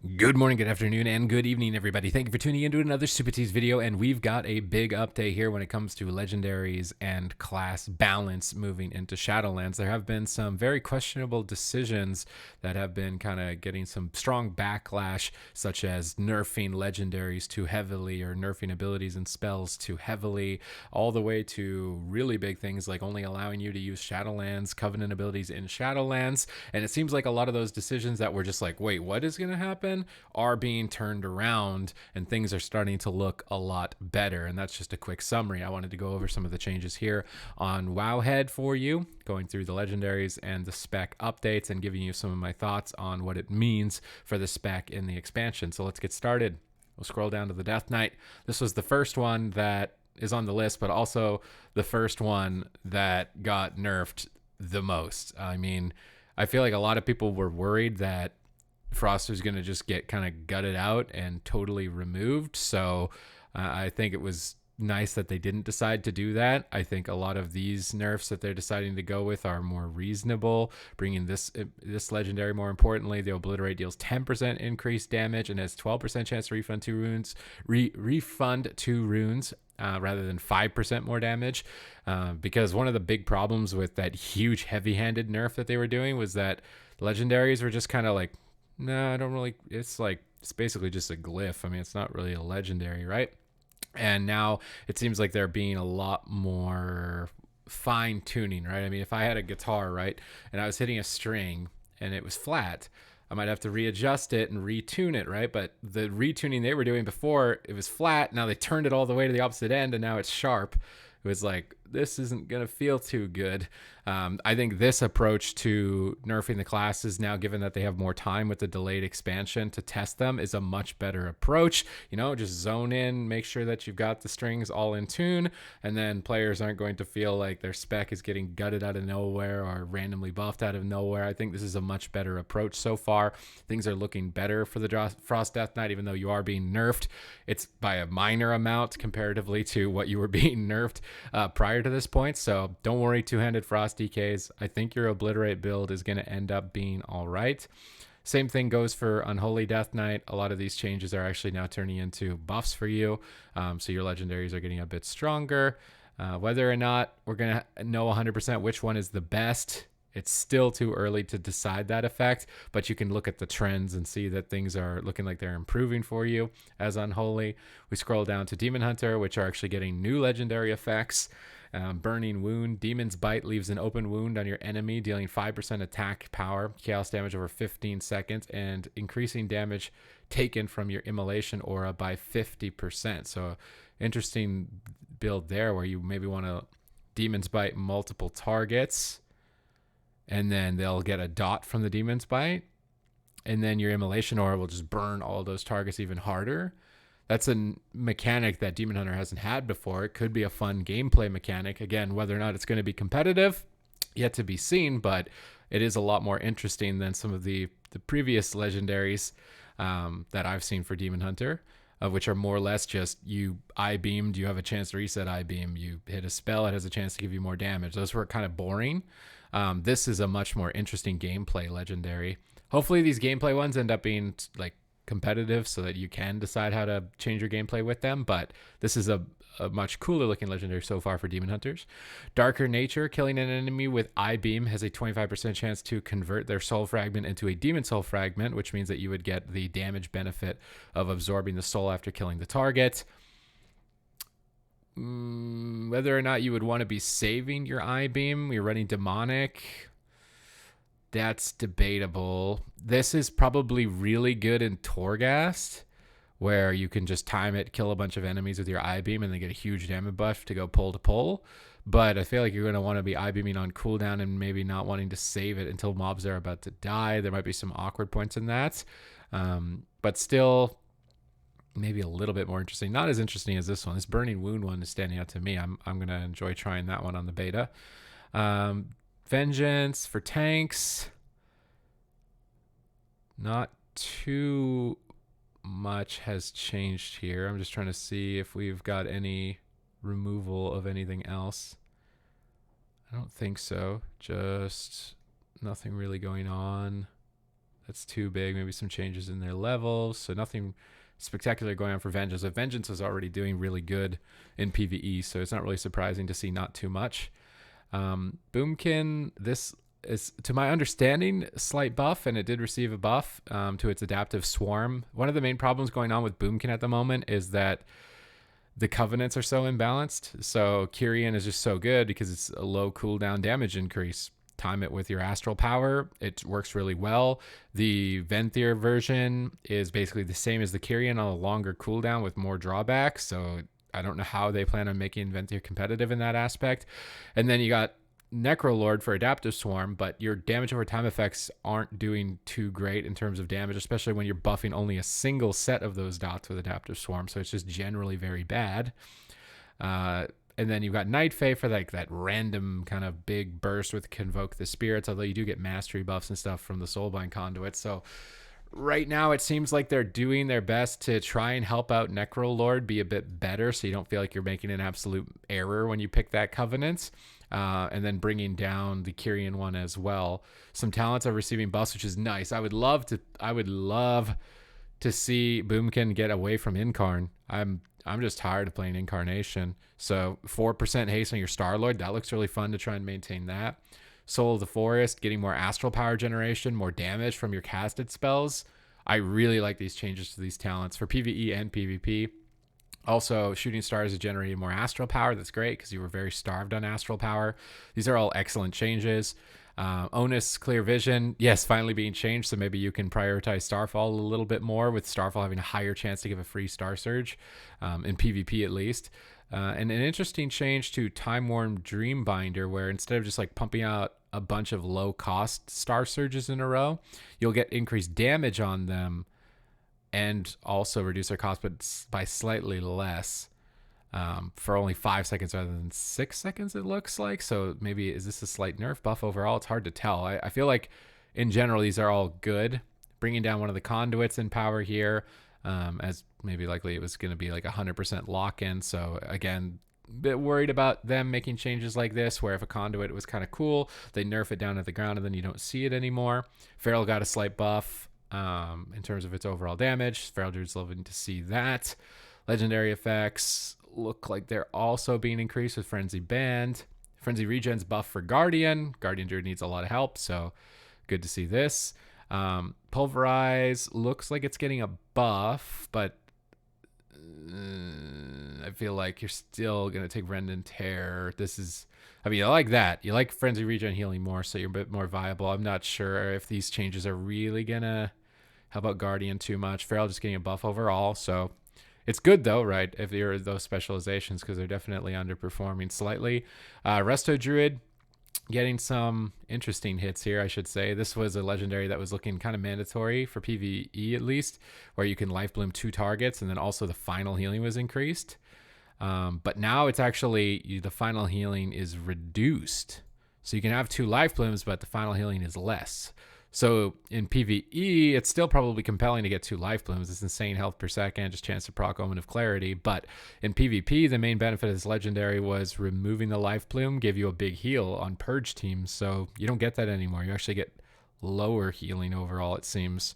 Good morning, good afternoon, and good evening, everybody. Thank you for tuning in to another Supatease video, and we've got a big update here when it comes to legendaries and class balance moving into Shadowlands. There have been some very questionable decisions that have been kind of getting some strong backlash, such as nerfing legendaries too heavily or nerfing abilities and spells too heavily, all the way to really big things like only allowing you to use Shadowlands, Covenant abilities in Shadowlands. And it seems like a lot of those decisions that were just like, wait, what is going to happen? Are being turned around and things are starting to look a lot better. And that's just a quick summary. I wanted to go over some of the changes here on Wowhead for you, going through the legendaries and the spec updates and giving you some of my thoughts on what it means for the spec in the expansion. So let's get started. We'll scroll down to the Death Knight. This was the first one that is on the list, but also the first one that got nerfed the most. I mean, I feel like a lot of people were worried that Frost was going to just get kind of gutted out and totally removed. So I think it was nice that they didn't decide to do that. I think a lot of these nerfs that they're deciding to go with are more reasonable, bringing this legendary. More importantly, the Obliterate deals 10% increased damage and has 12% chance to refund two runes, refund two runes. Rather than 5% more damage, because one of the big problems with that huge heavy-handed nerf that they were doing was that legendaries were just kind of like, no, I don't really. It's basically just a glyph. I mean, it's not really a legendary, right? And now it seems like they're being a lot more fine tuning, right? I mean, if I had a guitar, right, and I was hitting a string and it was flat, I might have to readjust it and retune it, right? But the retuning they were doing before, it was flat. Now they turned it all the way to the opposite end and now it's sharp. It was like, this isn't going to feel too good. I think this approach to nerfing the classes now, given that they have more time with the delayed expansion to test them, is a much better approach. You know, just zone in, make sure that you've got the strings all in tune, and then players aren't going to feel like their spec is getting gutted out of nowhere or randomly buffed out of nowhere. I think this is a much better approach so far. Things are looking better for the Frost Death Knight, even though you are being nerfed. It's by a minor amount comparatively to what you were being nerfed prior to this point. So don't worry, two-handed Frost DKs. I think your Obliterate build is going to end up being all right. Same thing goes for Unholy Death Knight. A lot of these changes are actually now turning into buffs for you. So your legendaries are getting a bit stronger. Whether or not we're going to know 100% which one is the best, it's still too early to decide that effect, but you can look at the trends and see that things are looking like they're improving for you as Unholy. We scroll down to Demon Hunter, which are actually getting new legendary effects. Burning Wound. Demon's Bite leaves an open wound on your enemy, dealing 5% attack power, chaos damage over 15 seconds, and increasing damage taken from your immolation aura by 50%. So interesting build there where you maybe want to Demon's Bite multiple targets, and then they'll get a dot from the Demon's Bite, and then your immolation aura will just burn all those targets even harder. That's a mechanic that Demon Hunter hasn't had before. It could be a fun gameplay mechanic. Again, whether or not it's going to be competitive, yet to be seen, but it is a lot more interesting than some of the previous legendaries that I've seen for Demon Hunter, which are more or less just you I-beamed, you have a chance to reset I-beam, you hit a spell, it has a chance to give you more damage. Those were kind of boring. This is a much more interesting gameplay legendary. Hopefully these gameplay ones end up being like competitive so that you can decide how to change your gameplay with them, but this is a much cooler looking legendary so far for Demon Hunters. Darker Nature. Killing an enemy with I-beam has a 25% chance to convert their soul fragment into a demon soul fragment, which means that you would get the damage benefit of absorbing the soul after killing the target. Whether or not you would want to be saving your I-beam, you're running demonic, that's debatable. This is probably really good in Torghast, where you can just time it, kill a bunch of enemies with your I-beam, and then get a huge damage buff to go pull to pull. But I feel like you're going to want to be I-beaming on cooldown and maybe not wanting to save it until mobs are about to die. There might be some awkward points in that. But still, maybe a little bit more interesting. Not as interesting as this one. This Burning Wound one is standing out to me. I'm going to enjoy trying that one on the beta. Vengeance for tanks. Not too much has changed here. I'm just trying to see if we've got any removal of anything else. I don't think so. Just nothing really going on that's too big. Maybe some changes in their levels. So nothing spectacular going on for Vengeance. If Vengeance is already doing really good in PvE, so it's not really surprising to see not too much. Boomkin, this is, to my understanding, a slight buff, and it did receive a buff to its adaptive swarm. One of the main problems going on with Boomkin at the moment is that the covenants are so imbalanced. So Kyrian is just so good because it's a low cooldown damage increase. Time it with your astral power, it works really well. The Venthyr version is basically the same as the Kyrian on a longer cooldown with more drawbacks. So I don't know how they plan on making Venthyr competitive in that aspect. And then you got Necrolord for Adaptive Swarm, but your damage over time effects aren't doing too great in terms of damage, especially when you're buffing only a single set of those dots with Adaptive Swarm. So it's just generally very bad. And then you've got Night Fae for like that random kind of big burst with Convoke the Spirits, although you do get mastery buffs and stuff from the Soulbind Conduit. So right now it seems like they're doing their best to try and help out Necrolord be a bit better, so you don't feel like you're making an absolute error when you pick that Covenant. And then bringing down the Kyrian one as well. Some talents are receiving buffs, which is nice. I would love to see Boomkin get away from Incarn. I'm just tired of playing Incarnation. So 4% haste on your Starlord, that looks really fun to try and maintain that. Soul of the Forest, getting more astral power generation, more damage from your casted spells. I really like these changes to these talents for PvE and PvP. Also, Shooting Stars is generating more astral power. That's great because you were very starved on astral power. These are all excellent changes. Onus Clear Vision, yes, finally being changed, so maybe you can prioritize Starfall a little bit more, with Starfall having a higher chance to give a free Star Surge, in PvP at least. And an interesting change to Time Worn Dreambinder, where instead of just like pumping out a bunch of low cost Star Surges in a row, you'll get increased damage on them and also reduce their cost, but by slightly less. For only 5 seconds rather than 6 seconds, it looks like. So maybe, is this a slight nerf buff overall? It's hard to tell. I feel like in general these are all good. Bringing down one of the conduits in power here, as maybe likely it was going to be like 100% lock-in. So again, a bit worried about them making changes like this, where if a conduit was kind of cool, they nerf it down at the ground and then you don't see it anymore. Feral got a slight buff in terms of its overall damage. Feral Druid's loving to see that. Legendary effects look like they're also being increased with Frenzy Band. Frenzy Regen's buff for Guardian. Guardian Druid needs a lot of help, so good to see this. Pulverize looks like it's getting a buff, but I feel like you're still going to take Rend and Tear. This is, I mean, I like that. You like Frenzy Regen healing more, so you're a bit more viable. I'm not sure if these changes are really going to help out Guardian too much. Feral just getting a buff overall, so it's good though, right? If you're those specializations, because they're definitely underperforming slightly. Resto Druid getting some interesting hits here, I should say. This was a legendary that was looking kind of mandatory for PvE at least, where you can life bloom 2 targets, and then also the final healing was increased. But now it's actually, the final healing is reduced. So you can have 2 life blooms, but the final healing is less. So in PvE, it's still probably compelling to get 2 life blooms. It's insane health per second, just chance to proc Omen of Clarity. But in PvP, the main benefit of this legendary was removing the life bloom, give you a big heal on purge teams. So you don't get that anymore. You actually get lower healing overall, it seems.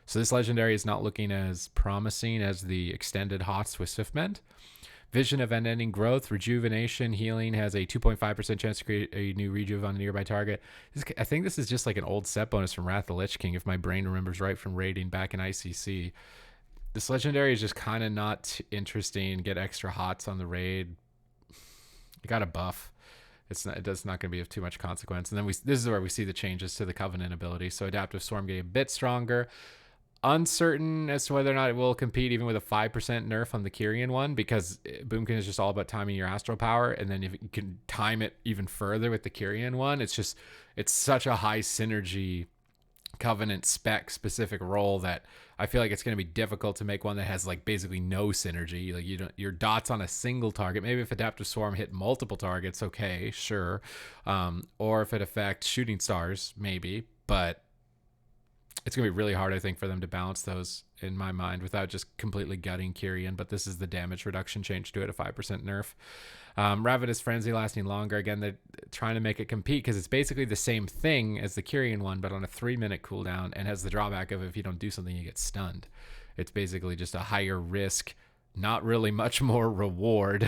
So this legendary is not looking as promising as the extended HOTS with Swiftmend. Vision of Unending Growth, Rejuvenation, Healing has a 2.5% chance to create a new rejuve on a nearby target. I think this is just like an old set bonus from Wrath of the Lich King, if my brain remembers right from raiding back in ICC. This legendary is just kind of not interesting. Get extra hots on the raid. You got a buff. It's not going to be of too much consequence. And then this is where we see the changes to the Covenant ability. So Adaptive Swarm getting a bit stronger. Uncertain as to whether or not it will compete even with a 5% nerf on the Kyrian one, because Boomkin is just all about timing your astral power, and then if you can time it even further with the Kyrian one, it's such a high synergy Covenant spec specific role that I feel like it's going to be difficult to make one that has like basically no synergy. Like your dots on a single target. Maybe if Adaptive Swarm hit multiple targets, okay, sure. Or if it affects Shooting Stars, maybe, but It's going to be really hard, I think, for them to balance those in my mind without just completely gutting Kyrian, but this is the damage reduction change to it, a 5% nerf. Ravenous Frenzy lasting longer. Again, they're trying to make it compete because it's basically the same thing as the Kyrian one, but on a 3-minute cooldown, and has the drawback of if you don't do something, you get stunned. It's basically just a higher risk, not really much more reward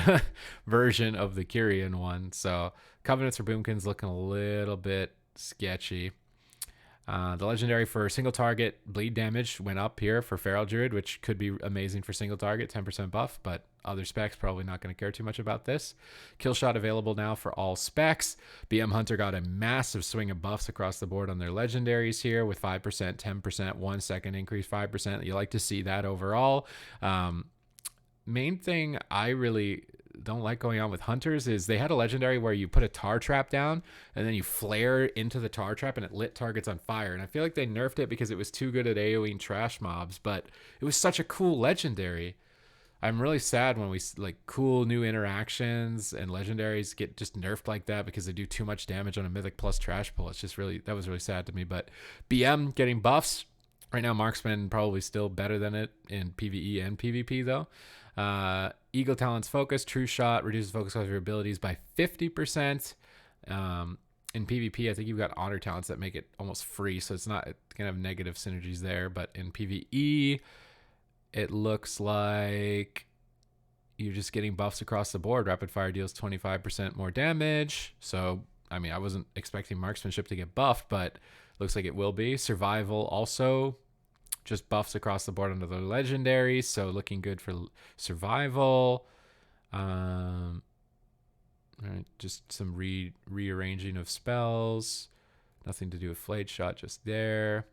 version of the Kyrian one. So Covenants for Boomkin's looking a little bit sketchy. The legendary for single target bleed damage went up here for Feral Druid, which could be amazing for single target, 10% buff, but other specs probably not going to care too much about this. Kill shot available now for all specs. BM Hunter got a massive swing of buffs across the board on their legendaries here with 5%, 10%, 1 second increase, 5%. You like to see that overall. Main thing I really don't like going on with hunters is they had a legendary where you put a tar trap down and then you flare into the tar trap and it lit targets on fire, and I feel like they nerfed it because it was too good at AoEing trash mobs, but it was such a cool legendary. I'm really sad when we like cool new interactions and legendaries get just nerfed like that because they do too much damage on a mythic plus trash pull. It's just really, that was really sad to me. But BM getting buffs right now, marksman probably still better than it in PvE and PvP though. Eagle Talon's focus, true shot, reduces focus of your abilities by 50%. In PvP, I think you've got honor talents that make it almost free, so it's not, it's gonna have negative synergies there. But in PvE, it looks like you're just getting buffs across the board. Rapid fire deals 25% more damage. So, I mean, I wasn't expecting marksmanship to get buffed, but looks like it will be. Survival also just buffs across the board under the legendaries, so looking good for survival. All right, just some rearranging of spells. Nothing to do with Flayed Shot just there.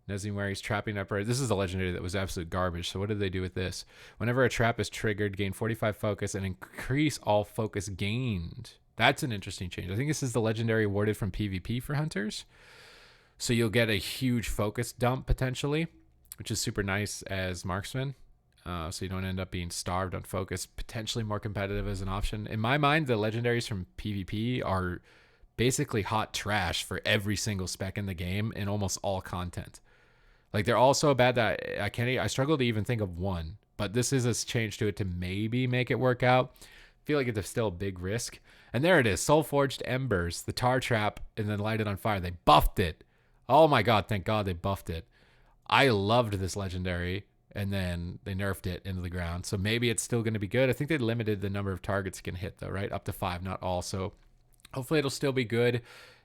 Nezimwari's trapping upright. This is a legendary that was absolute garbage. So what did they do with this? Whenever a trap is triggered, gain 45 focus and increase all focus gained. That's an interesting change. I think this is the legendary awarded from PvP for hunters. So you'll get a huge focus dump potentially, which is super nice as marksman. So you don't end up being starved on focus, potentially more competitive as an option. In my mind, the legendaries from PvP are basically hot trash for every single spec in the game in almost all content. Like they're all so bad that I struggle to even think of one, but this is a change to it to maybe make it work out. I feel like it's still a big risk. And there it is, Soulforged Embers, the tar trap, and then light it on fire. They buffed it. Oh my God, thank God they buffed it. I loved this legendary, and then they nerfed it into the ground. So maybe it's still going to be good. I think they limited the number of targets it can hit though, right? Up to 5, not all. So hopefully it'll still be good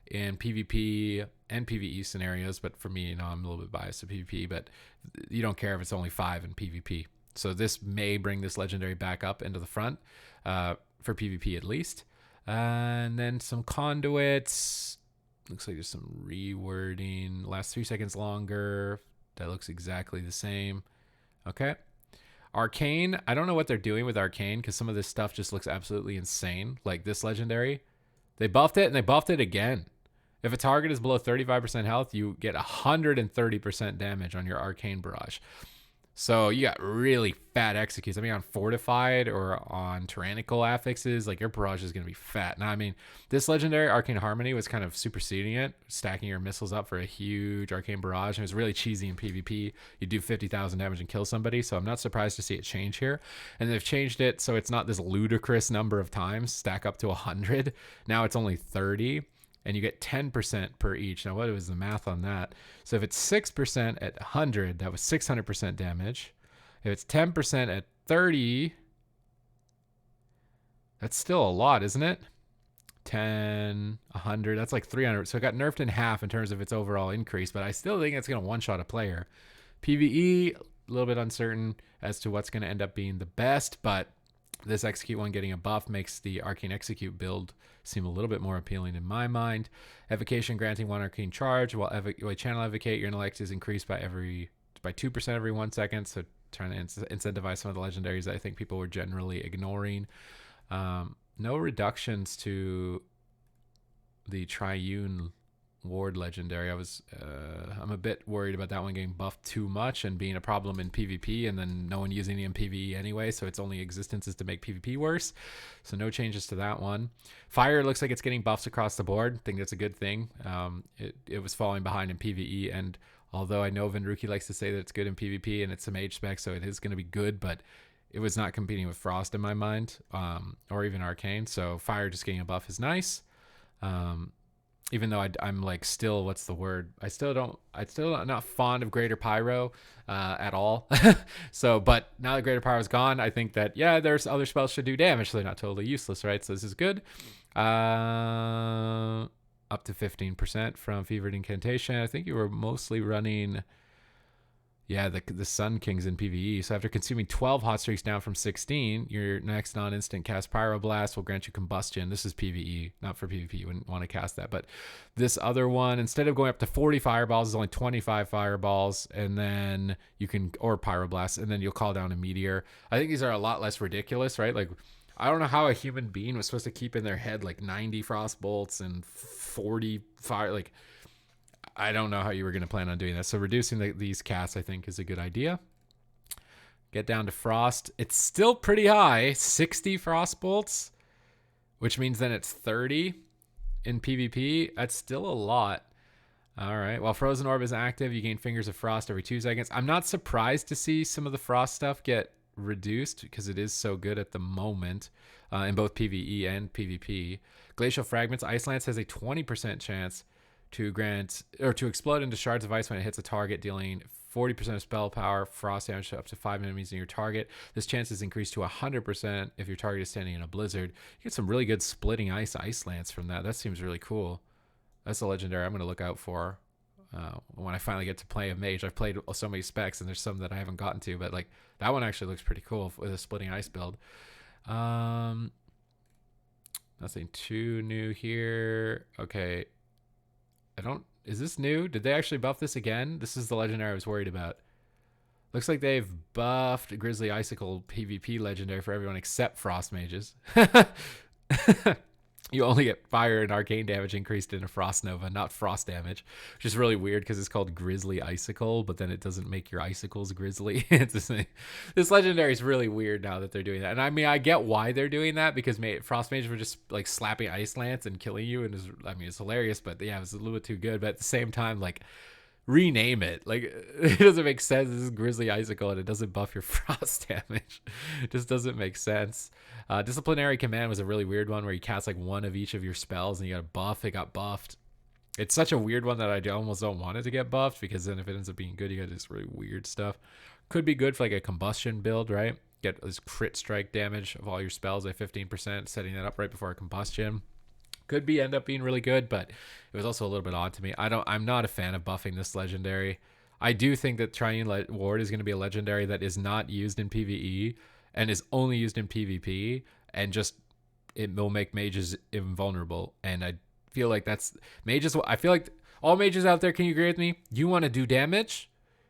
in PvP and PvE scenarios. But for me, I'm a little bit biased to PvP, but you don't care if it's only 5 in PvP. So this may bring this legendary back up into the front for PvP at least. And then some conduits. Looks like there's some rewording. Lasts 3 seconds longer. That looks exactly the same. Okay. Arcane. I don't know what they're doing with Arcane because some of this stuff just looks absolutely insane. Like this legendary. They buffed it and they buffed it again. If a target is below 35% health, you get 130% damage on your Arcane Barrage. So you got really fat executes. I mean, on Fortified or on Tyrannical affixes, like your barrage is going to be fat. Now, I mean, this legendary Arcane Harmony was kind of superseding it, stacking your missiles up for a huge Arcane Barrage. And it was really cheesy in PvP. You do 50,000 damage and kill somebody. So I'm not surprised to see it change here. And they've changed it so it's not this ludicrous number of times, stack up to 100. Now it's only 30. And you get 10% per each. Now, what was the math on that? So if it's 6% at 100, that was 600% damage. If it's 10% at 30, that's still a lot, isn't it? 10, 100, that's like 300. So it got nerfed in half in terms of its overall increase, but I still think it's going to one-shot a player. PvE, a little bit uncertain as to what's going to end up being the best, but this Execute one getting a buff makes the Arcane Execute build seem a little bit more appealing in my mind. Evocation granting 1 Arcane Charge. While Channel Evocate, your intellect is increased by 2% every 1 second. So trying to incentivize some of the legendaries that I think people were generally ignoring. No reductions to the Triune Ward legendary. I'm a bit worried about that one getting buffed too much and being a problem in PvP, and then no one using it in PvE anyway, so its only existence is to make PvP worse. So no changes to that one. Fire looks like it's getting buffs across the board. I think that's a good thing. It was falling behind in PvE and Although I know Venruki likes to say that it's good in PvP and it's a mage spec, so it is going to be good, but it was not competing with Frost in my mind, or even Arcane. So Fire just getting a buff is nice. Even though I'm like still, what's the word? I still not fond of Greater Pyro at all. So, but now that Greater Pyro is gone, I think that, yeah, there's other spells should do damage, so they're not totally useless, right? So this is good. Up to 15% from Fevered Incantation. I think you were mostly running, yeah, the Sun Kings in PvE. So after consuming 12 hot streaks down from 16, your next non-instant cast Pyroblast will grant you Combustion. This is PvE, not for PvP. You wouldn't want to cast that. But this other one, instead of going up to 40 Fireballs, is only 25 Fireballs, and then you can, or Pyroblast, and then you'll call down a Meteor. I think these are a lot less ridiculous, right? Like, I don't know how a human being was supposed to keep in their head like 90 Frost Bolts and 40 Fire, like, I don't know how you were going to plan on doing that. So reducing these casts, I think, is a good idea. Get down to Frost. It's still pretty high, 60 Frost Bolts, which means then it's 30 in PvP. That's still a lot. All right. While Frozen Orb is active, you gain Fingers of Frost every 2 seconds. I'm not surprised to see some of the Frost stuff get reduced because it is so good at the moment in both PvE and PvP. Glacial Fragments. Ice Lance has a 20% chance to grant or to explode into shards of ice when it hits a target, dealing 40% of spell power, frost damage to up to 5 enemies in your target. This chance is increased to 100% if your target is standing in a blizzard. You get some really good splitting ice lance from that. That seems really cool. That's a legendary I'm going to look out for when I finally get to play a mage. I've played so many specs, and there's some that I haven't gotten to, but like that one actually looks pretty cool with a splitting ice build. Nothing too new here. Okay. Is this new? Did they actually buff this again? This is the legendary I was worried about. Looks like they've buffed Grizzly Icicle PvP legendary for everyone except Frost Mages. You only get fire and arcane damage increased in a Frost Nova, not frost damage, which is really weird because it's called Grizzly Icicle, but then it doesn't make your icicles grizzly. This legendary is really weird now that they're doing that. And I mean, I get why they're doing that because Frost Mages were just like slapping Ice Lance and killing you. And it's hilarious, but yeah, it was a little bit too good. But at the same time, like, rename it. Like, it doesn't make sense. This is Grizzly Icicle and it doesn't buff your frost damage. It just doesn't make sense. Disciplinary Command was a really weird one where you cast like one of each of your spells and you got a buff. It got buffed. It's such a weird one that I almost don't want it to get buffed because then if it ends up being good, you got this really weird stuff. Could be good for like a combustion build, right? Get this crit strike damage of all your spells by 15%, setting that up right before a combustion. Could be end up being really good, but it was also a little bit odd to me. I'm not a fan of buffing this legendary. I do think that Triune Ward is going to be a legendary that is not used in PvE and is only used in PvP, and just it will make mages invulnerable. And I feel like that's mages. I feel like all mages out there, can you agree with me? You want to do damage,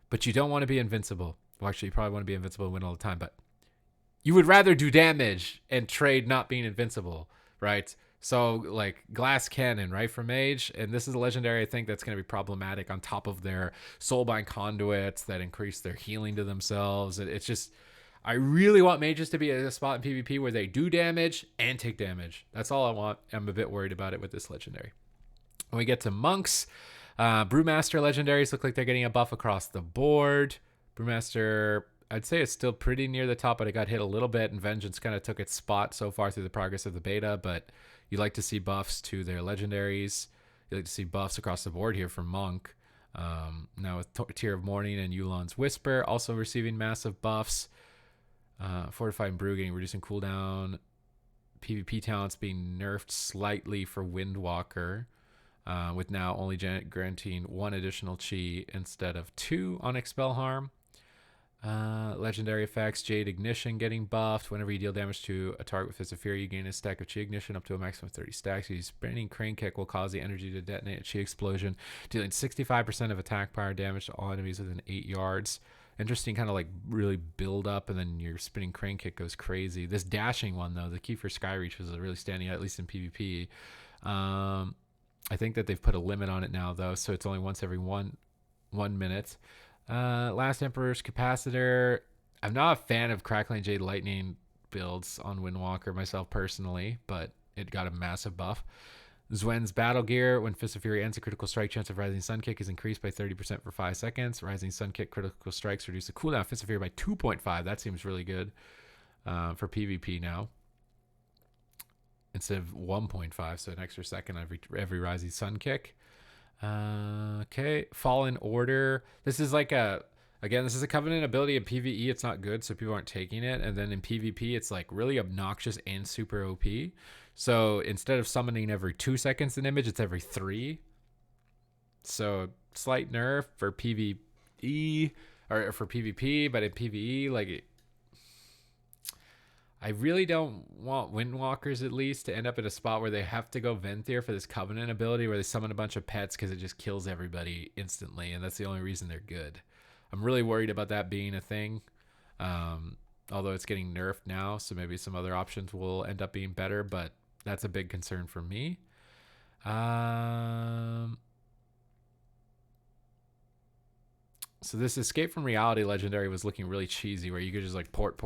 but you don't want to be invincible. Well, actually, you probably want to be invincible and win all the time, but you would rather do damage and trade not being invincible, right? So like Glass Cannon, right, for Mage, and this is a legendary I think that's going to be problematic on top of their Soulbind Conduits that increase their healing to themselves. It's just, I really want Mages to be at a spot in PvP where they do damage and take damage. That's all I want. I'm a bit worried about it with this legendary. When we get to Monks, Brewmaster legendaries look like they're getting a buff across the board. Brewmaster, I'd say it's still pretty near the top, but it got hit a little bit, and Vengeance kind of took its spot so far through the progress of the beta, but you like to see buffs to their legendaries. You like to see buffs across the board here for Monk. Now with Tear of Morning and Yulon's Whisper also receiving massive buffs. Fortified Brew getting reducing cooldown. PvP talents being nerfed slightly for Windwalker, with now only granting 1 additional chi instead of 2 on Expel Harm. Legendary effects, Jade Ignition getting buffed. Whenever you deal damage to a target with Fist of Fury, you gain a stack of Chi Ignition up to a maximum of 30 stacks. Your spinning Crane Kick will cause the energy to detonate a Chi Explosion, dealing 65% of attack power damage to all enemies within 8 yards. Interesting, kind of like really build up, and then your spinning Crane Kick goes crazy. This dashing one, though, the key for Skyreach was really standing out, at least in PvP. I think that they've put a limit on it now, though, so it's only once every one minute. Last Emperor's Capacitor. I'm not a fan of Crackling Jade Lightning builds on Windwalker myself personally, but it got a massive buff. Zwen's battle gear. When Fist of Fury ends, a critical strike chance of Rising Sun Kick is increased by 30% for 5 seconds. Rising Sun Kick critical strikes reduce the cooldown of Fist of Fury by 2.5. That seems really good for PvP now. Instead of 1.5, so an extra second every Rising Sun Kick. Okay, Fallen Order. This is like this is a Covenant ability in PvE. It's not good, so people aren't taking it. And then in PvP, it's like really obnoxious and super OP. So instead of summoning every 2 seconds an image, it's every 3. So slight nerf for PvE or for PvP, but in PvE, like I really don't want Windwalkers at least to end up in a spot where they have to go Venthyr for this Covenant ability where they summon a bunch of pets because it just kills everybody instantly, and that's the only reason they're good. I'm really worried about that being a thing. Although it's getting nerfed now, so maybe some other options will end up being better, but that's a big concern for me. So this Escape from Reality legendary was looking really cheesy where you could just like port,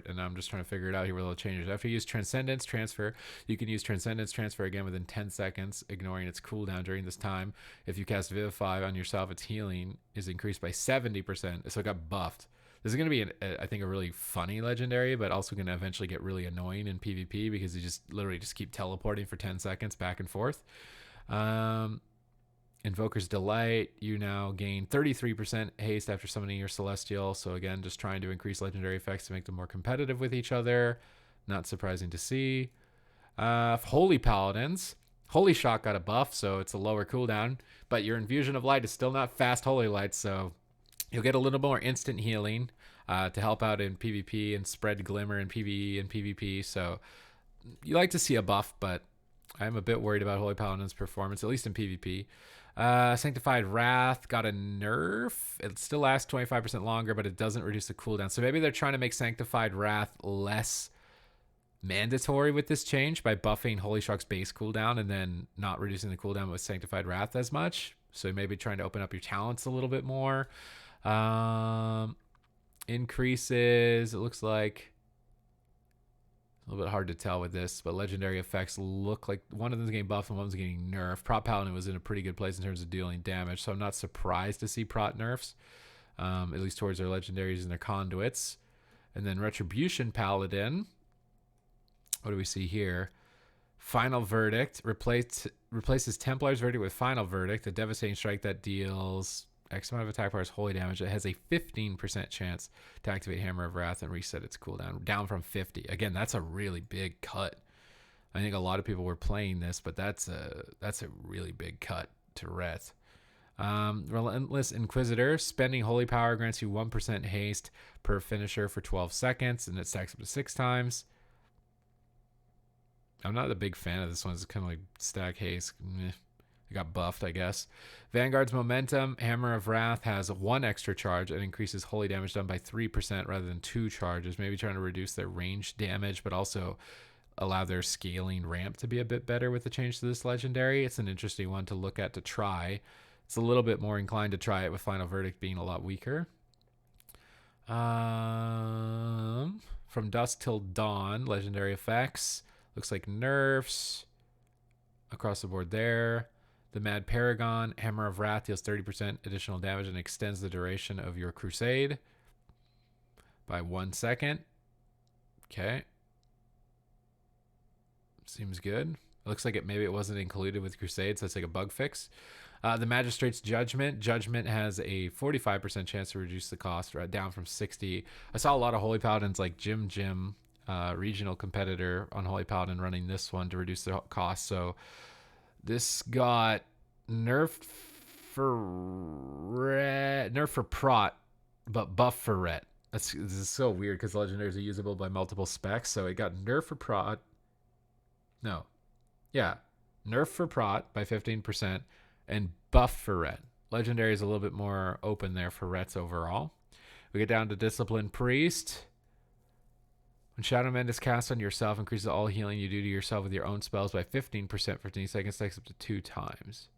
and I'm just trying to figure it out here with little changes. After you use Transcendence Transfer, you can use Transcendence Transfer again within 10 seconds, ignoring its cooldown during this time. If you cast Vivify on yourself, its healing is increased by 70%, so it got buffed. This is going to be, I think, a really funny legendary, but also going to eventually get really annoying in PvP because you just literally just keep teleporting for 10 seconds back and forth. Invoker's Delight, you now gain 33% haste after summoning your Celestial. So again, just trying to increase legendary effects to make them more competitive with each other. Not surprising to see. Holy Paladins. Holy Shock got a buff, so it's a lower cooldown. But your Infusion of Light is still not fast Holy Light, so you'll get a little more instant healing to help out in PvP and spread Glimmer in PvE and PvP. So you like to see a buff, but I'm a bit worried about Holy Paladin's performance, at least in PvP. Sanctified Wrath got a nerf. It still lasts 25% longer, but it doesn't reduce the cooldown. So maybe they're trying to make Sanctified Wrath less mandatory with this change by buffing Holy Shock's base cooldown and then not reducing the cooldown with Sanctified Wrath as much. So maybe trying to open up your talents a little bit more. Increases, it looks like a little bit hard to tell with this, but legendary effects look like one of them's getting buffed and one's getting nerfed. Prot Paladin was in a pretty good place in terms of dealing damage, so I'm not surprised to see Prot nerfs, at least towards their legendaries and their conduits. And then Retribution Paladin, what do we see here? Final Verdict replaces Templar's Verdict with Final Verdict, a devastating strike that deals X amount of attack powers holy damage. It has a 15% chance to activate Hammer of Wrath and reset its cooldown, down from 50. Again, that's a really big cut. I think a lot of people were playing this, but that's a really big cut to Ret. Relentless Inquisitor, spending holy power grants you 1% haste per finisher for 12 seconds, and it stacks up to 6 times. I'm not a big fan of this one. It's kind of like stack haste. Meh. It got buffed, I guess. Vanguard's Momentum, Hammer of Wrath has 1 extra charge and increases holy damage done by 3% rather than 2 charges, maybe trying to reduce their range damage, but also allow their scaling ramp to be a bit better with the change to this legendary. It's an interesting one to look at to try. It's a little bit more inclined to try it with Final Verdict being a lot weaker. From Dusk Till Dawn, legendary effects. Looks like nerfs across the board there. The Mad Paragon, Hammer of Wrath deals 30% additional damage and extends the duration of your crusade by 1 second. Okay. Seems good. It looks like maybe it wasn't included with Crusade, so it's like a bug fix. The Magistrate's Judgment. Judgment has a 45% chance to reduce the cost, right down from 60. I saw a lot of Holy Paladins like Jim, regional competitor on Holy Paladin running this one to reduce the cost. So this got nerfed for Prot, but buff for Ret. This is so weird because legendaries are usable by multiple specs. So it got nerfed for Prot. No. Yeah. Nerf for Prot by 15% and buff for Ret. Legendary is a little bit more open there for Rets overall. We get down to Discipline Priest. When Shadow Mend is cast on yourself, increases all healing you do to yourself with your own spells by 15% for 15 seconds, stacks up to 2 times.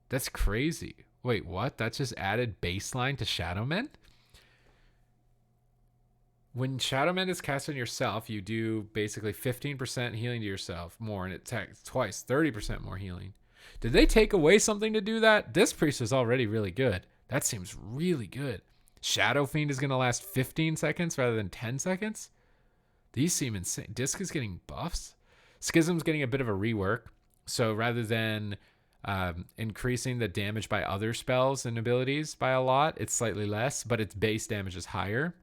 That's crazy. Wait, what? That's just added baseline to Shadow Mend? When Shadowman is cast on yourself, you do basically 15% healing to yourself more, and it takes twice 30% more healing. Did they take away something to do that? Disc Priest is already really good. That seems really good. Shadow Fiend is going to last 15 seconds rather than 10 seconds? These seem insane. Disc is getting buffs. Schism's getting a bit of a rework. So rather than increasing the damage by other spells and abilities by a lot, it's slightly less, but its base damage is higher.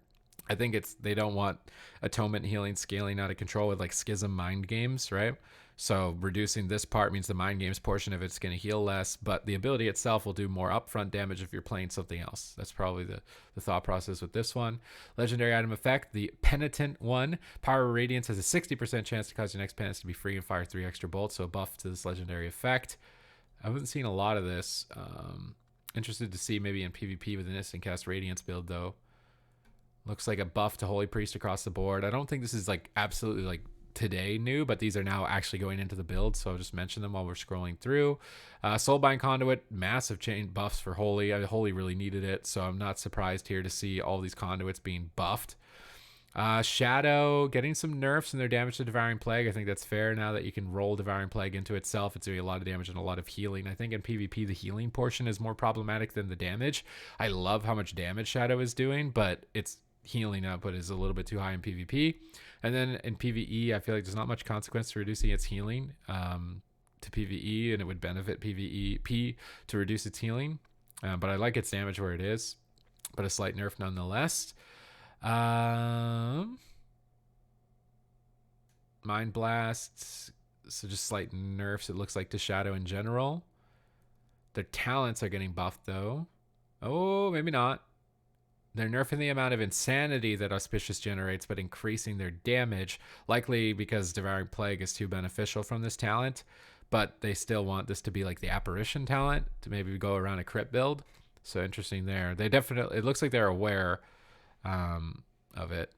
I think they don't want atonement healing scaling out of control with like Schism mind games, right? So reducing this part means the mind games portion of it's going to heal less, but the ability itself will do more upfront damage if you're playing something else. That's probably the thought process with this one. Legendary item effect, the Penitent one. Power of Radiance has a 60% chance to cause your next penance to be free and fire 3 extra bolts, so a buff to this legendary effect. I haven't seen a lot of this. Interested to see maybe in PvP with an instant cast Radiance build though. Looks like a buff to Holy Priest across the board. I don't think this is like absolutely like today new, but these are now actually going into the build, so I'll just mention them while we're scrolling through. Soulbind Conduit, massive chain buffs for Holy. Holy really needed it, so I'm not surprised here to see all these conduits being buffed. Shadow getting some nerfs in their damage to Devouring Plague. I think that's fair now that you can roll Devouring Plague into itself. It's doing a lot of damage and a lot of healing. I think in PvP the healing portion is more problematic than the damage. I love how much damage Shadow is doing, but its healing output is a little bit too high in PvP. And then in PvE, I feel like there's not much consequence to reducing its healing to PvE, and it would benefit PvEP to reduce its healing. But I like its damage where it is, but a slight nerf nonetheless. Mind Blasts, so just slight nerfs it looks like to Shadow in general. Their talents are getting buffed though. Oh, maybe not. They're nerfing the amount of insanity that Auspicious generates, but increasing their damage, likely because Devouring Plague is too beneficial from this talent, but they still want this to be like the Apparition talent to maybe go around a crit build. So interesting there. They definitely, it looks like they're aware of it.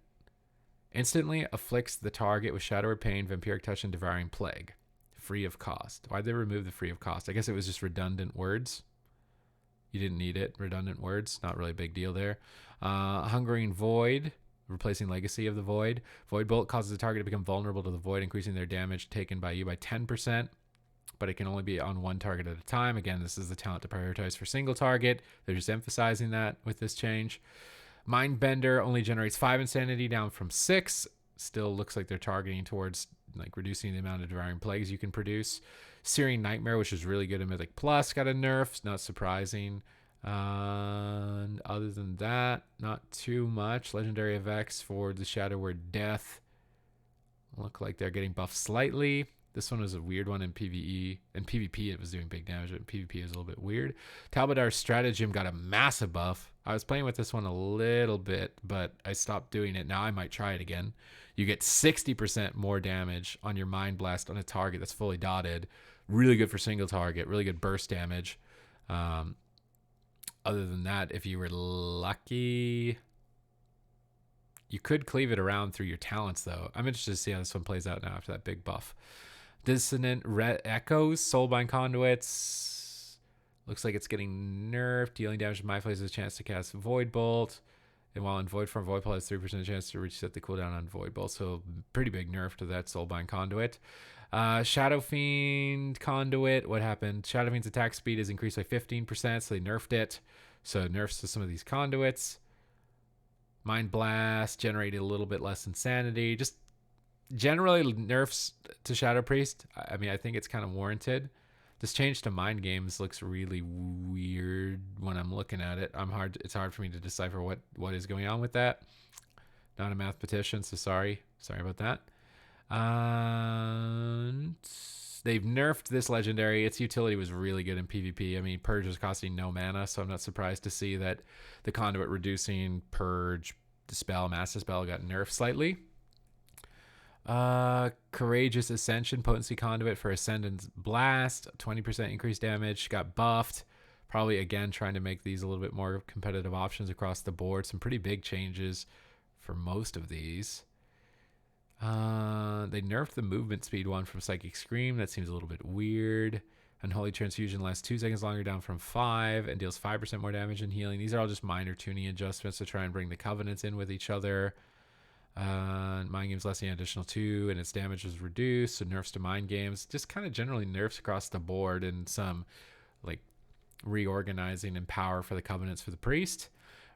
Instantly afflicts the target with Shadow or Pain, Vampiric Touch, and Devouring Plague. Free of cost. Why'd they remove the free of cost? I guess it was just redundant words. You didn't need it. Redundant words. Not really a big deal there. Hungering Void. Replacing Legacy of the Void. Void Bolt causes the target to become vulnerable to the Void, increasing their damage taken by you by 10%. But it can only be on one target at a time. Again, this is the talent to prioritize for single target. They're just emphasizing that with this change. Mindbender only generates 5 insanity down from 6. Still looks like they're targeting towards like reducing the amount of Devouring Plagues you can produce. Searing Nightmare, which is really good in Mythic Plus, got a nerf. Not surprising. Other than that, not too much. Legendary effects for the Shadow Word Death look like they're getting buffed slightly. This one was a weird one in PvE. In PvP, it was doing big damage, but in PvP is a little bit weird. Talbodar's Stratagem got a massive buff. I was playing with this one a little bit, but I stopped doing it. Now I might try it again. You get 60% more damage on your Mind Blast on a target that's fully dotted. Really good for single target. Really good burst damage. Other than that, if you were lucky, you could cleave it around through your talents, though. I'm interested to see how this one plays out now after that big buff. Dissonant Echoes, Soulbind Conduits. Looks like it's getting nerfed. Dealing damage to my place has a chance to cast Void Bolt. And while in Void form, Void Bolt has 3% chance to reset the cooldown on Void Bolt. So pretty big nerf to that Soulbind Conduit. Shadow Fiend Conduit. What happened? Shadow Fiend's attack speed is increased by 15%, so they nerfed it. So nerfs to some of these conduits. Mind Blast generated a little bit less insanity. Just generally nerfs to Shadow Priest. I mean, I think it's kind of warranted. This change to Mind Games looks really weird when I'm looking at it. It's hard for me to decipher what is going on with that. Not a mathematician, so sorry about that. They've nerfed this legendary. Its utility was really good in PvP. I mean, Purge was costing no mana, so I'm not surprised to see that the conduit reducing Purge, Dispel, Mass Dispel got nerfed slightly. Courageous Ascension, Potency Conduit for Ascendant's Blast, 20% increased damage, got buffed. Probably, again, trying to make these a little bit more competitive options across the board. Some pretty big changes for most of these. They nerfed the movement speed one from Psychic Scream. That seems a little bit weird. Unholy Transfusion lasts 2 seconds longer, down from 5, and deals 5% more damage and healing. These are all just minor tuning adjustments to try and bring the Covenants in with each other. Mind games less than additional 2, and its damage was reduced. So nerfs to mind games, just kind of generally nerfs across the board, and some like reorganizing and power for the covenants for the priest.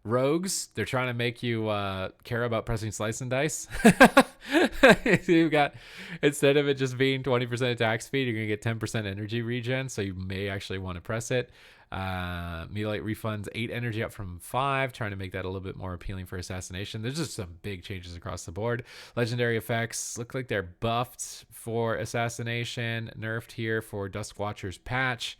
Rogues, they're trying to make you care about pressing slice and dice. So you've got, instead of it just being 20% attack speed, you're gonna get 10% energy regen, so you may actually want to press it. Mutilate refunds 8 energy up from 5, trying to make that a little bit more appealing for assassination. There's just some big changes across the board. Legendary effects look like they're buffed for assassination, nerfed here for Duskwatcher's patch.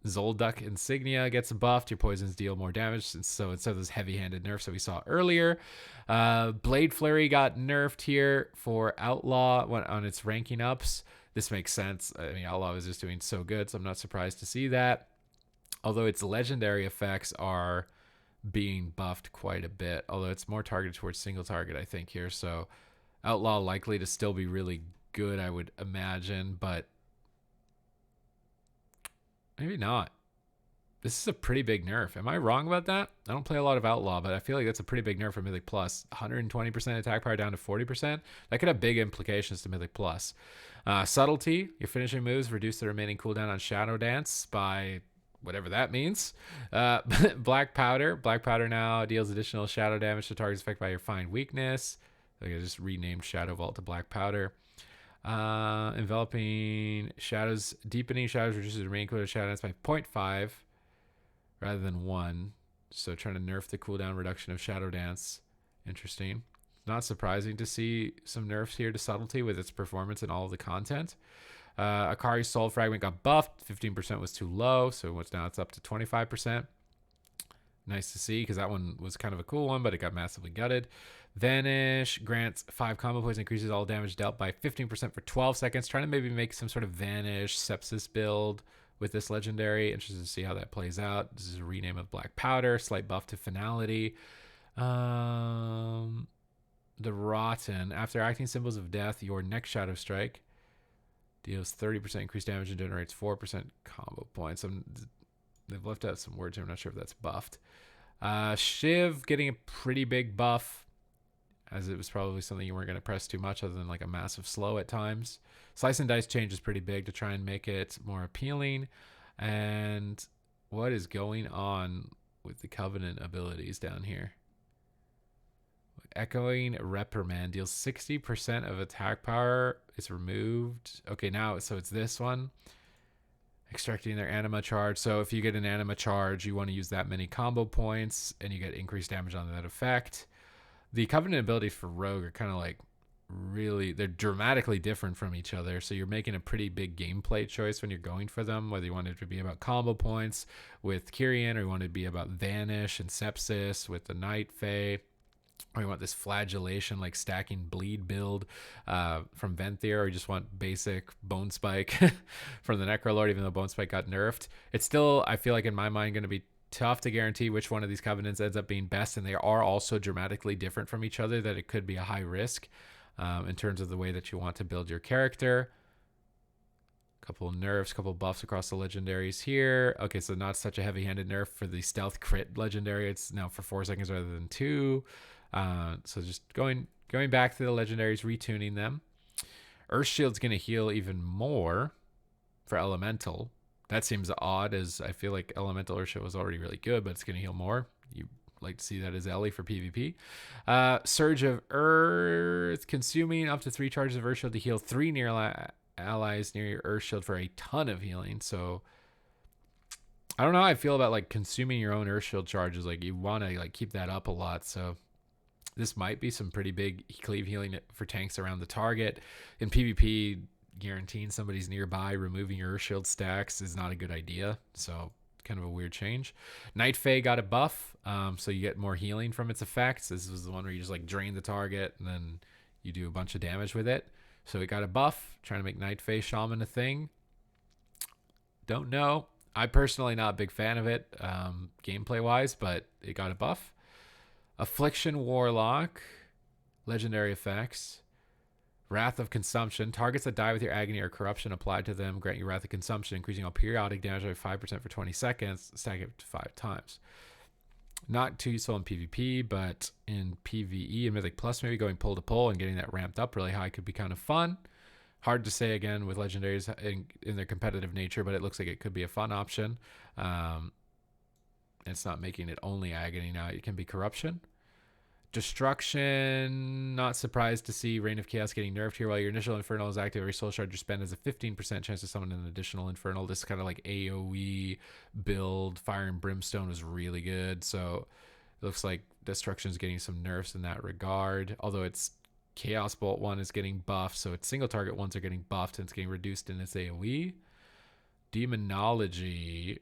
Zolduck Insignia gets buffed. Your poisons deal more damage. So instead of those heavy-handed nerfs that we saw earlier, Blade Flurry got nerfed here for Outlaw on its ranking ups. This makes sense. I mean, Outlaw is just doing so good, so I'm not surprised to see that. Although its legendary effects are being buffed quite a bit, although it's more targeted towards single target, I think, here. So Outlaw likely to still be really good, I would imagine, but maybe not. This is a pretty big nerf. Am I wrong about that? I don't play a lot of Outlaw, but I feel like that's a pretty big nerf for Mythic Plus. 120% attack power down to 40%. That could have big implications to Mythic Plus. Subtlety. Your finishing moves reduce the remaining cooldown on Shadow Dance by whatever that means. Black Powder. Black Powder now deals additional shadow damage to targets affected by your Find Weakness. I just renamed Shadow Vault to Black Powder. Enveloping shadows, deepening shadows reduces the remaining cooldown of Shadow Dance by 0.5 rather than 1. So trying to nerf the cooldown reduction of Shadow Dance. Interesting. Not surprising to see some nerfs here to Subtlety with its performance and all of the content. Akari's Soul Fragment got buffed. 15% was too low, so now it's up to 25%. Nice to see, because that one was kind of a cool one, but it got massively gutted. Vanish grants 5 combo points, increases all damage dealt by 15% for 12 seconds. Trying to maybe make some sort of Vanish Sepsis build with this legendary. Interested to see how that plays out. This is a rename of Black Powder. Slight buff to Finality. The Rotten. After acting symbols of death, your next Shadow Strike deals 30% increased damage and generates 4% combo points. They've left out some words here. I'm not sure if that's buffed. Shiv getting a pretty big buff, as it was probably something you weren't going to press too much other than like a massive slow at times. Slice and Dice change is pretty big to try and make it more appealing. And what is going on with the Covenant abilities down here? Echoing Reprimand deals 60% of attack power. It's removed. Okay, now, so it's this one. Extracting their anima charge. So if you get an anima charge, you want to use that many combo points, and you get increased damage on that effect. The Covenant abilities for Rogue are kind of like really, they're dramatically different from each other. So you're making a pretty big gameplay choice when you're going for them, whether you want it to be about combo points with Kyrian, or you want it to be about Vanish and Sepsis with the Night Fae. Or you want this flagellation, like stacking bleed build from Venthyr, or you just want basic Bone Spike from the Necrolord, even though Bone Spike got nerfed. It's still, I feel like in my mind, going to be tough to guarantee which one of these covenants ends up being best, and they are also dramatically different from each other, that it could be a high risk in terms of the way that you want to build your character. Couple nerfs, couple buffs across the legendaries here. Okay, so not such a heavy-handed nerf for the stealth crit legendary. It's now for 4 seconds rather than 2. So just going back to the legendaries, retuning them. Earthshield's going to heal even more for Elemental. That seems odd, as I feel like Elemental Earthshield was already really good, but it's going to heal more. You like to see that as Ellie for PvP. Surge of Earth, consuming up to 3 charges of Earthshield to heal 3 near allies near your Earthshield for a ton of healing. So I don't know how I feel about like consuming your own Earthshield charges. Like you want to like keep that up a lot. So this might be some pretty big cleave healing for tanks around the target. In PvP, guaranteeing somebody's nearby, removing your Earthshield stacks is not a good idea. So kind of a weird change. Night Fae got a buff, so you get more healing from its effects. This was the one where you just like drain the target and then you do a bunch of damage with it. So it got a buff, trying to make Night Fae Shaman a thing. Don't know. I personally not a big fan of it gameplay wise, but it got a buff. Affliction Warlock, legendary effects. Wrath of Consumption. Targets that die with your agony or corruption applied to them grant you Wrath of Consumption, increasing all periodic damage by 5% for 20 seconds. Stack it to 5 times. Not too useful in PvP, but in PvE and Mythic Plus, maybe going pull to pull and getting that ramped up really high could be kind of fun. Hard to say again with legendaries in their competitive nature, but it looks like it could be a fun option. It's not making it only agony now. It can be corruption. Destruction, not surprised to see Reign of Chaos getting nerfed here. While your initial Infernal is active, every soul shard you spend has a 15% chance to summon an additional Infernal. This kind of like AoE build. Fire and Brimstone was really good, so it looks like Destruction is getting some nerfs in that regard. Although its Chaos Bolt one is getting buffed, so its single target ones are getting buffed and it's getting reduced in its AoE. Demonology,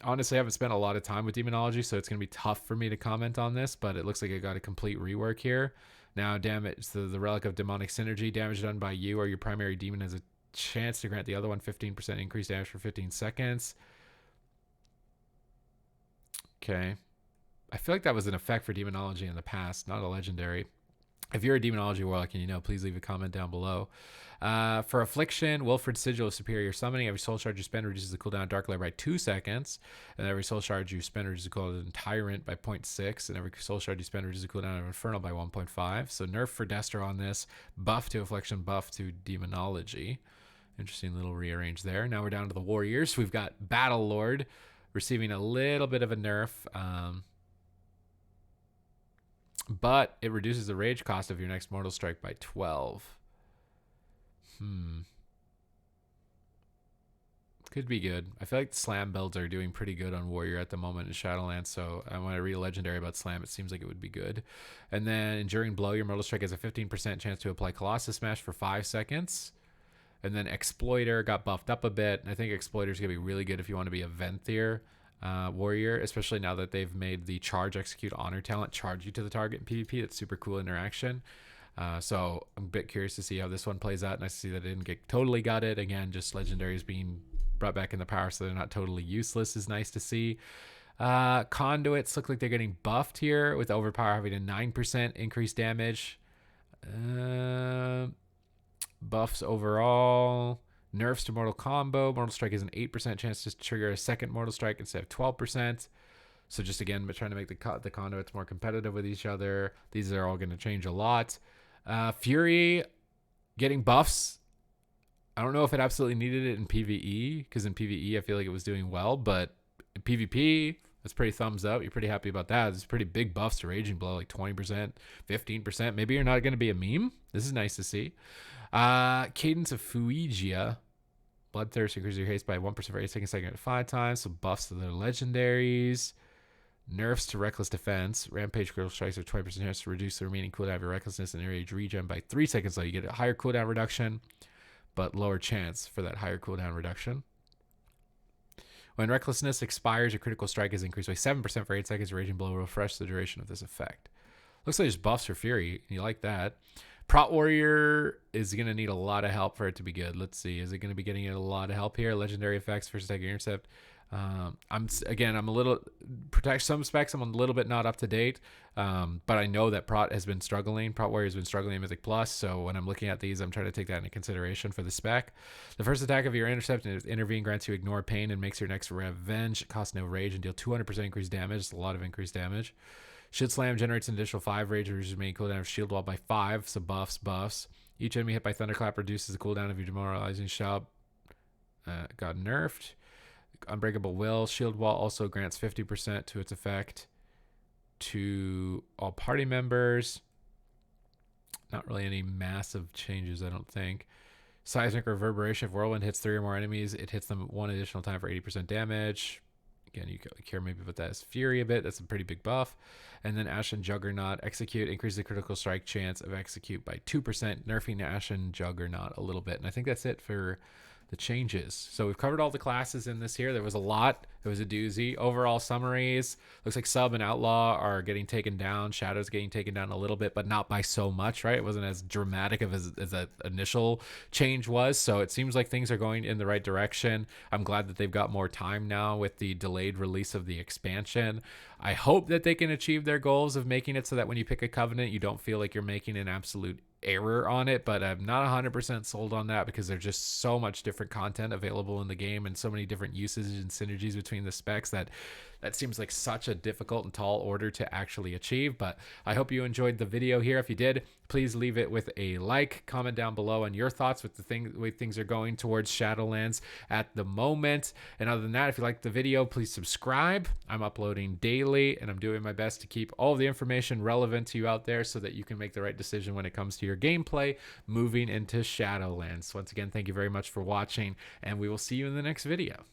honestly, I haven't spent a lot of time with Demonology, so it's going to be tough for me to comment on this, but it looks like it got a complete rework here. Now, damage, the Relic of Demonic Synergy, damage done by you or your primary demon has a chance to grant the other one 15% increased damage for 15 seconds. Okay. I feel like that was an effect for Demonology in the past, not a legendary. If you're a Demonology Warlock and you know, please leave a comment down below. For Affliction, Wilfred's Sigil of Superior Summoning. Every soul shard you spend reduces the cooldown of Dark Lair by 2 seconds. And every soul shard you spend reduces the cooldown of Tyrant by 0.6. And every soul shard you spend reduces the cooldown of Infernal by 1.5. So nerf for Destro on this. Buff to Affliction, buff to Demonology. Interesting little rearrange there. Now we're down to the Warriors. We've got Battle Lord receiving a little bit of a nerf. But it reduces the rage cost of your next Mortal Strike by 12. Could be good. I feel like the Slam builds are doing pretty good on Warrior at the moment in Shadowlands, so when I read a legendary about Slam, it seems like it would be good. And then Enduring Blow, your Mortal Strike has a 15% chance to apply Colossus Smash for 5 seconds. And then Exploiter got buffed up a bit. And I think Exploiter is going to be really good if you want to be a Venthyr warrior, especially now that they've made the Charge, Execute, Honor talent charge you to the target in PvP. That's super cool interaction. So I'm a bit curious to see how this one plays out. And I see that it didn't get totally gutted. Again, just legendaries being brought back in the power so they're not totally useless is nice to see. Conduits look like they're getting buffed here with Overpower having a 9% increased damage. Buffs overall. Nerfs to Mortal Combo. Mortal Strike has an 8% chance to trigger a second Mortal Strike instead of 12%. So just again, trying to make the conduits more competitive with each other. These are all going to change a lot. Fury getting buffs. I don't know if it absolutely needed it in PvE, because in PvE I feel like it was doing well, but in PvP, that's pretty thumbs up. You're pretty happy about that. It's pretty big buffs to Raging Blow, like 20%, 15%. Maybe you're not going to be a meme. This is nice to see. Cadence of Fuigia. Bloodthirst increases your haste by 1% for 8 seconds, second at 5 times. So buffs to their legendaries. Nerfs to Reckless Defense. Rampage Critical Strikes have 20% chance to reduce the remaining cooldown of your Recklessness and your Rage regen by 3 seconds. So you get a higher cooldown reduction, but lower chance for that higher cooldown reduction. When Recklessness expires, your Critical Strike is increased by 7% for 8 seconds. Raging Blow will refresh the duration of this effect. Looks like there's buffs for Fury. You like that. Prot Warrior is going to need a lot of help for it to be good. Let's see. Is it going to be getting a lot of help here? Legendary effects, first attack, intercept. I'm a little protect some specs. I'm a little bit not up to date, but I know that Prot has been struggling. Prot Warrior has been struggling in Mythic Plus. So when I'm looking at these, I'm trying to take that into consideration for the spec. The first attack of your intercept and intervene grants you ignore pain and makes your next revenge. It costs no rage and deal 200% increased damage. It's a lot of increased damage. Shield Slam generates an additional 5 rage, reduces the main cooldown of Shield Wall by 5, so buffs. Each enemy hit by Thunderclap reduces the cooldown of your demoralizing shot. Got nerfed. Unbreakable Will. Shield Wall also grants 50% to its effect to all party members. Not really any massive changes, I don't think. Seismic Reverberation. If Whirlwind hits 3 or more enemies, it hits them 1 additional time for 80% damage. Again, you care maybe about that as Fury a bit. That's a pretty big buff. And then Ashen Juggernaut. Execute increases the critical strike chance of execute by 2%, nerfing Ashen Juggernaut a little bit. And I think that's it for the changes. So we've covered all the classes in this here. There was a lot. It was a doozy. Overall summaries. Looks like Sub and Outlaw are getting taken down. Shadow's getting taken down a little bit, but not by so much, right? It wasn't as dramatic as that initial change was. So it seems like things are going in the right direction. I'm glad that they've got more time now with the delayed release of the expansion. I hope that they can achieve their goals of making it so that when you pick a covenant, you don't feel like you're making an absolute error on it, but I'm not 100% sold on that because there's just so much different content available in the game and so many different uses and synergies between the specs that seems like such a difficult and tall order to actually achieve. But I hope you enjoyed the video here. If you did, please leave it with a like, comment down below on your thoughts with the way things are going towards Shadowlands at the moment. And other than that, if you liked the video, please subscribe. I'm uploading daily and I'm doing my best to keep all of the information relevant to you out there so that you can make the right decision when it comes to your gameplay moving into Shadowlands. Once again, thank you very much for watching, and we will see you in the next video.